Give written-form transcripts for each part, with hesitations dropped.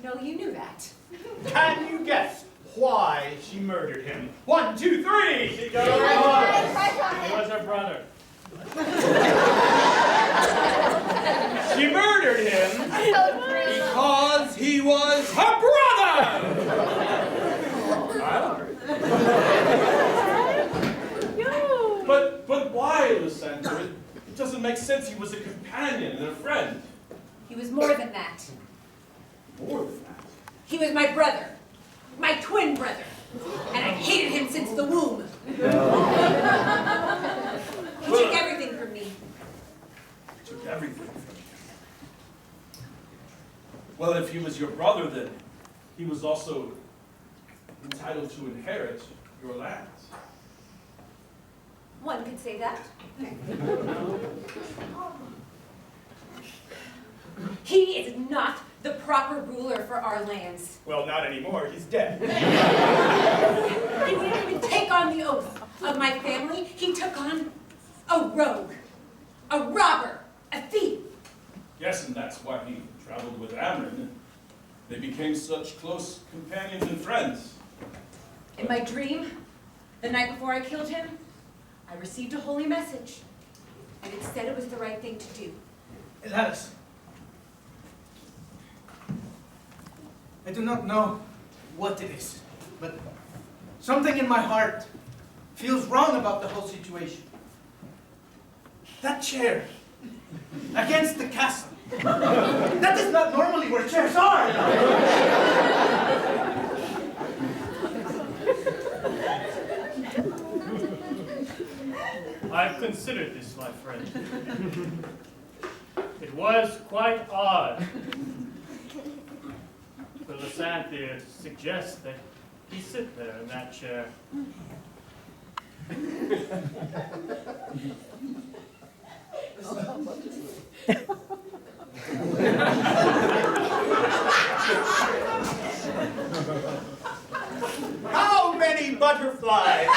know you knew that. Can you guess why she murdered him? 1, 2, 3! She got her. He was her brother. She murdered him because he was her brother! But why, Leshercenter? It doesn't make sense. He was a companion and a friend. He was more than that. More than that. He was my brother. My twin brother. And I hated him since the womb. He took everything from me. Took everything from you. Well, if he was your brother, then he was also entitled to inherit your lands. One could say that. He is not the proper ruler for our lands. Well, not anymore. He's dead. He didn't even take on the oath of my family. He took on a rogue, a robber, a thief. Yes, and that's why he traveled with Amron. They became such close companions and friends. In my dream, the night before I killed him, I received a holy message, and it said it was the right thing to do. Alas, I do not know what it is, but something in my heart feels wrong about the whole situation. That chair against the castle, that is not normally where chairs are. I've considered this, my friend. It was quite odd for Leshercenter to suggest that he sit there in that chair. How many butterflies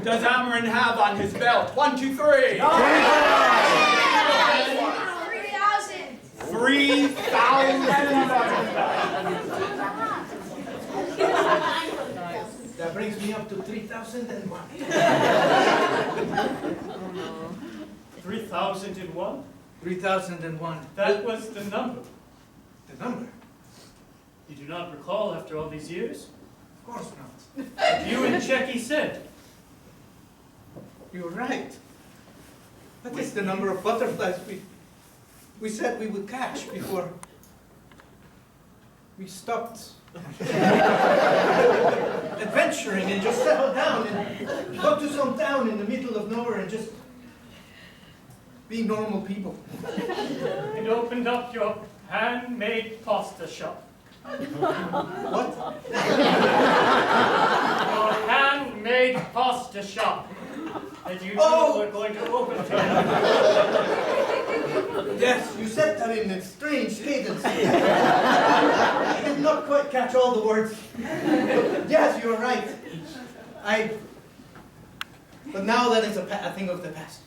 does Amron have on his belt? 1, 2, 3. 3,000. 3,000 That brings me up to 3,001. 3,001? 3,001. That was the number. The number? You do not recall after all these years? Of course not. You and Checky said. You're right. That is the number of butterflies we said we would catch before we stopped adventuring and just settled down and got to some town in the middle of nowhere and just be normal people. And opened up your handmade pasta shop. What? Your handmade pasta shop that you two were going to open together. Yes, you said that in a strange cadence. I did not quite catch all the words. Yes, you're right. But now that is a thing of the past.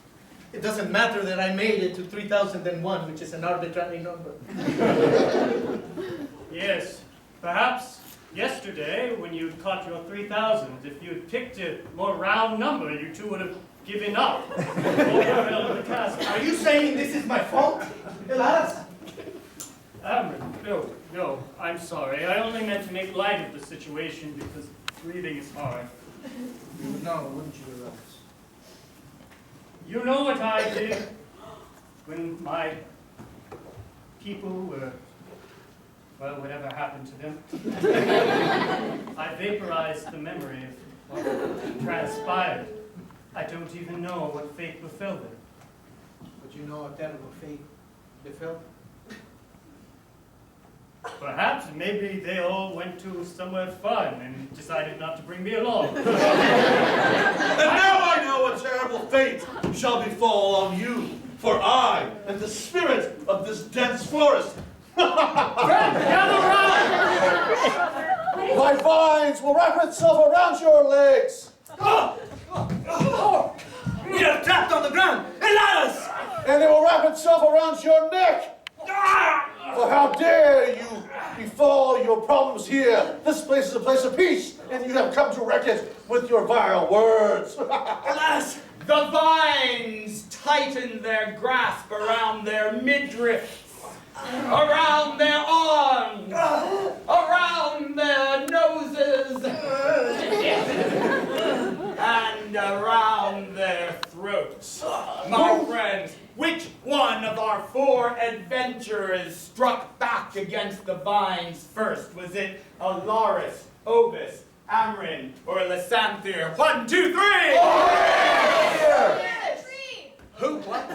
It doesn't matter that I made it to 3,001, which is an arbitrary number. Yes, perhaps yesterday when you caught your 3,000, if you had picked a more round number, you two would have given up. Are you saying this is my fault, Elias? No, I'm sorry. I only meant to make light of the situation because breathing is hard. You would know, wouldn't you, Elias? You know what I did when my people were, well, whatever happened to them? I vaporized the memory of what transpired. I don't even know what fate befell them. But you know a terrible fate befell? Perhaps, maybe they all went to somewhere fun and decided not to bring me along. And now I know a terrible fate shall befall on you, for I am the spirit of this dense forest. Gather round! My vines will wrap itself around your legs. We are trapped on the ground! Elias! And it will wrap itself around your neck. For how dare you befall your problems here? This place is a place of peace, and you have come to wreck it with your vile words. Alas, the vines tighten their grasp around their midriffs, around their arms, around their noses, and around their throats. My friends, which one of our 4 adventurers struck back against the vines first? Was it Alaris, Obus, Amrin, or Lysanther? 1, 2, 3! Who? What?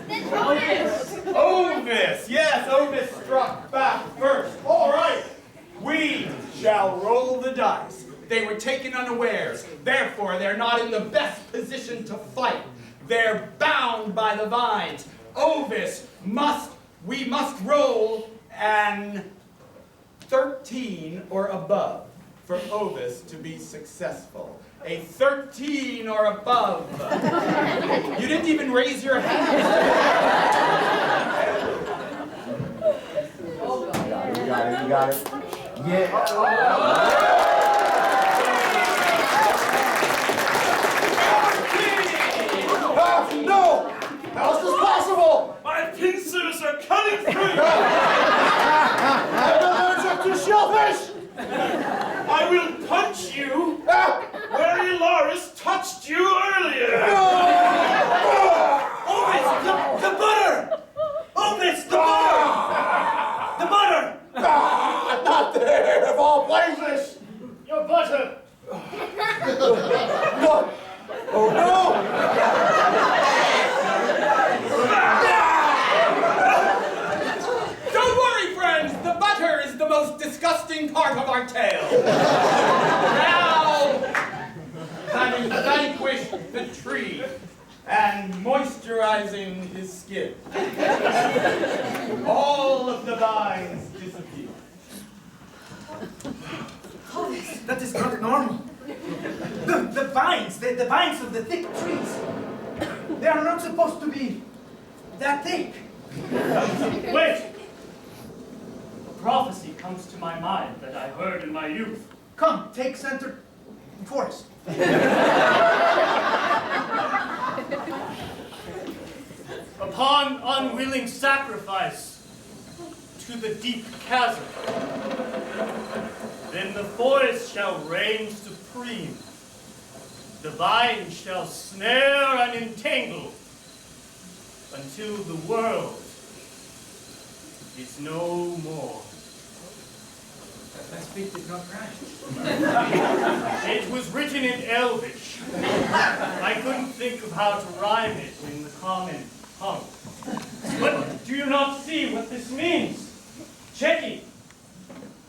Ovis! Yes, Ovis struck back first. All right. We shall roll the dice. They were taken unawares. Therefore, they're not in the best position to fight. They're bound by the vines. Ovis we must roll an 13 or above for Ovis to be successful. A 13 or above. You didn't even raise your hand. You got it. Yeah. No! How is this possible? My pincers are cutting through! I'm allergic to shellfish! I will punch you where Alaris touched you earlier. Ovis, the butter! Ovis, the butter! The butter! Not there, of all places! Your butter. What? Oh no! Don't worry, friends. The butter is the most disgusting part of our tale. Now, having vanquished the tree and moisturizing his skin, all of the vines disappear. That is not normal. The vines of the thick trees, they are not supposed to be that thick. Wait. A prophecy comes to my mind that I heard in my youth. Come, take center forest. Upon unwilling sacrifice to the deep chasm, then the forest shall reign supreme. The vine shall snare and entangle until the world is no more. That speech did not rhyme. It was written in Elvish. I couldn't think of how to rhyme it in the common tongue. But do you not see what this means? Checky,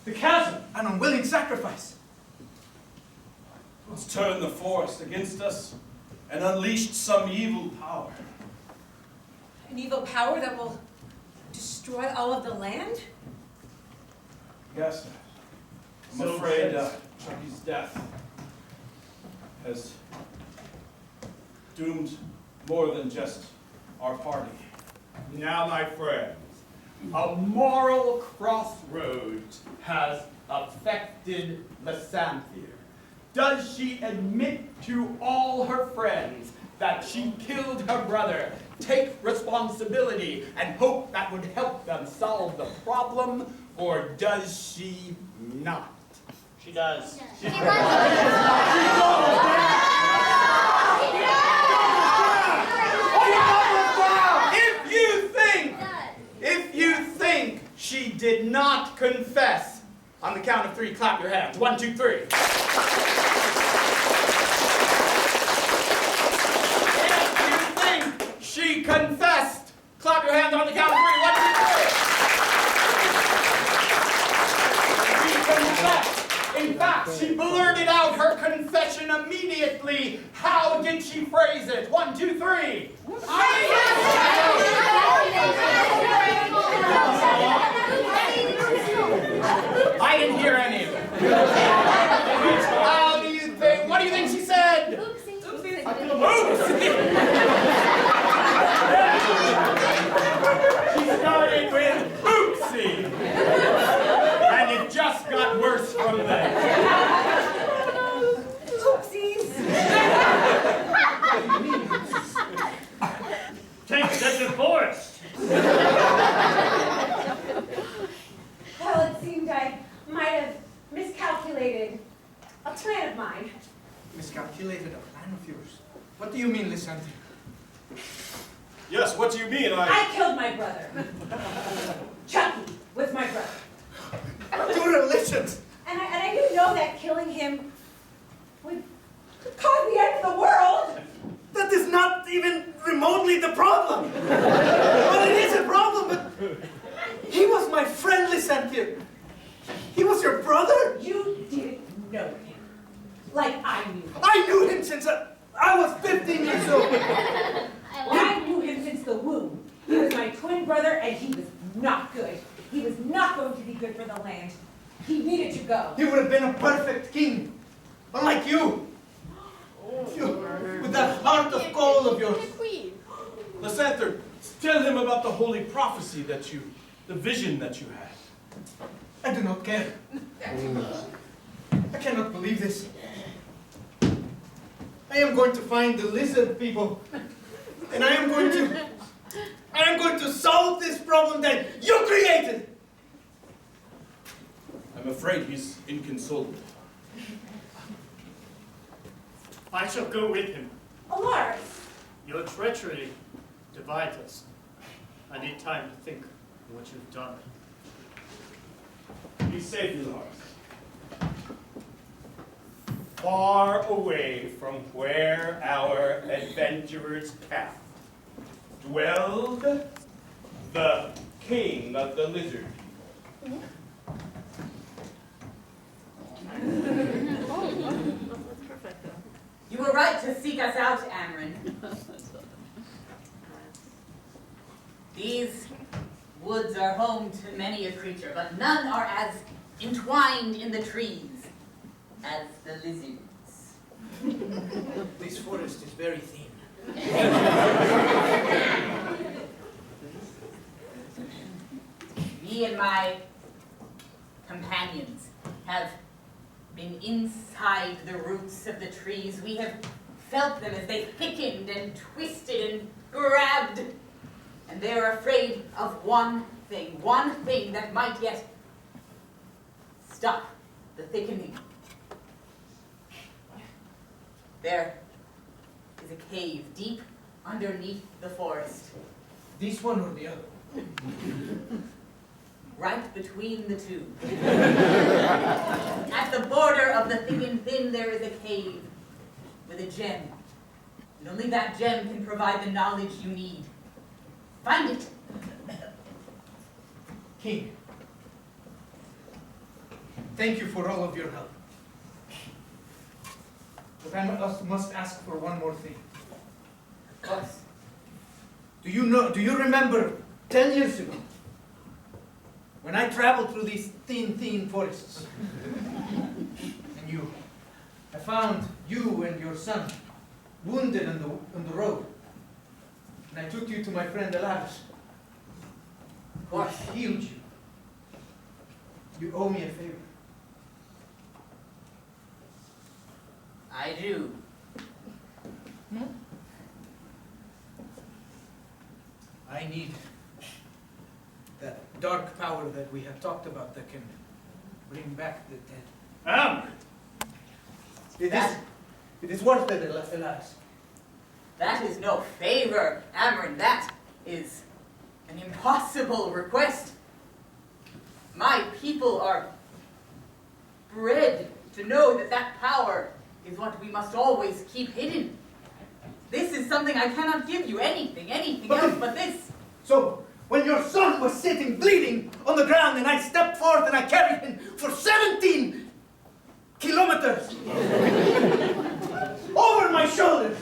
the chasm. An unwilling sacrifice. Let's turn the forest against us and unleash some evil power. An evil power that will destroy all of the land? Yes, I'm So afraid says- Chucky's death has doomed more than just our party. Now, my friends, a moral crossroads has affected Lysanther. Does she admit to all her friends that she killed her brother, take responsibility, and hope that would help them solve the problem, or does she not? She does. If you think she did not confess, on the count of 3, clap your hands. 1, 2, 3. If you think she confessed, clap your hands on the count of 3. 1, 2, 3. She confessed. In fact, she blurted out her confession immediately. How did she phrase it? 1, 2, 3. I didn't hear any of it. How do you think? What do you think she said? She started with oopsie. young man. Oopsies. Take the divorce. Well, it seemed I might have miscalculated a plan of mine. Miscalculated a plan of yours. What do you mean, leshercenter? Yes, what do you mean? I killed my brother. Chucky was my brother. Two religions! And I didn't know that killing him would cause the end of the world. That is not even remotely the problem. Well, it is a problem, but he was my friend, leshercenter. He was your brother? You didn't know him like I knew him. I knew him since I was 15 years old. I knew him since the womb. He was my twin brother, and he was not good. He was not going to be good for the land. He needed to go. He would have been a perfect king, unlike you. You with that heart of gold of yours. Leshercenter, tell him about the holy prophecy the vision that you had. I do not care. I cannot believe this. I am going to find the lizard people, and I am going to solve this problem that you created. I'm afraid he's inconsolable. I shall go with him. Alaris, Your treachery divides us. I need time to think of what you've done. Be safe, Lars. Far away from where our adventurers camped dwelled the king of the lizard people. You were right to seek us out, Amryn. These woods are home to many a creature, but none are as entwined in the trees as the lizards. This forest is very thin. Me and my companions have been inside the roots of the trees. We have felt them as they thickened and twisted and grabbed. And they're afraid of one thing that might yet stop the thickening. There is a cave deep underneath the forest. This one or the other? Right between the two. At the border of the thick and thin, there is a cave with a gem. And only that gem can provide the knowledge you need. Find it. King, thank you for all of your help. But I must ask for one more thing. Of course. Do you remember 10 years ago, when I traveled through these thin forests, and I found you and your son wounded on the road, and I took you to my friend Alaris, who healed you. You owe me a favor. I do. I need that dark power that we have talked about that can bring back the dead. It is worth it, Alaris. That is no favor, Amryn. That is an impossible request. My people are bred to know that that power is what we must always keep hidden. This is something I cannot give you. Anything else but this. So, when your son was sitting bleeding on the ground and I stepped forth and I carried him for 17 kilometers over my shoulders,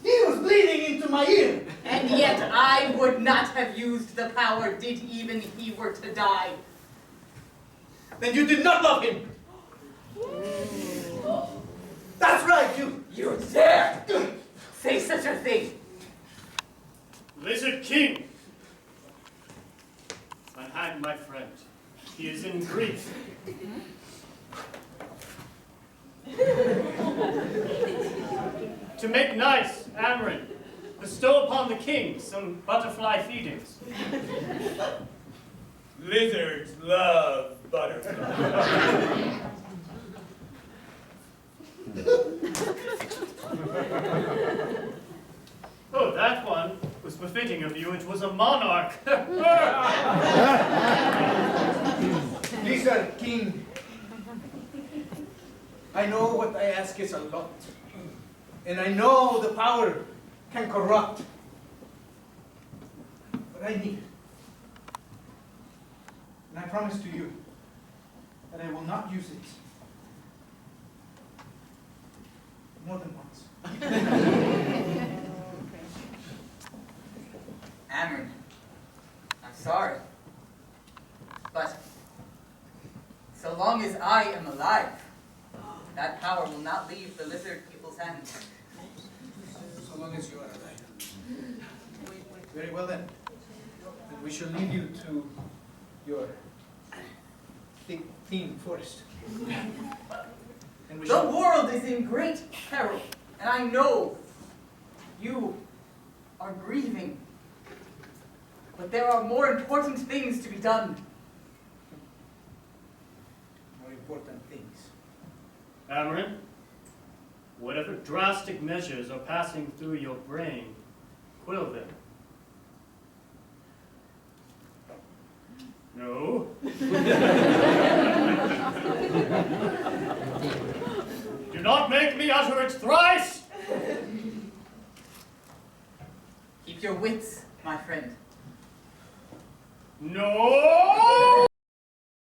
he was bleeding into my ear. And yet I would not have used the power did even he were to die. Then you did not love him. That's right, You dare say such a thing. Lizard King, unhand my friend. He is in grief. To make nice, Amarin, bestow upon the king some butterfly feedings. Lizards love butterflies. Oh, that one was befitting of you. It was a monarch. Lizard King, I know what I ask is a lot. And I know the power can corrupt. But I need it. And I promise to you that I will not use it more than once. Amarin, I'm sorry. But so long as I am alive, that power will not leave the lizard people's hands. So long as you are alive. Very well then. Then we shall lead you to your thick, thin forest. And we The shall... world is in great peril, and I know you are grieving. But there are more important things to be done. More important things. Amarin, whatever drastic measures are passing through your brain, quell them. No. Do not make me utter it thrice! Keep your wits, my friend. No!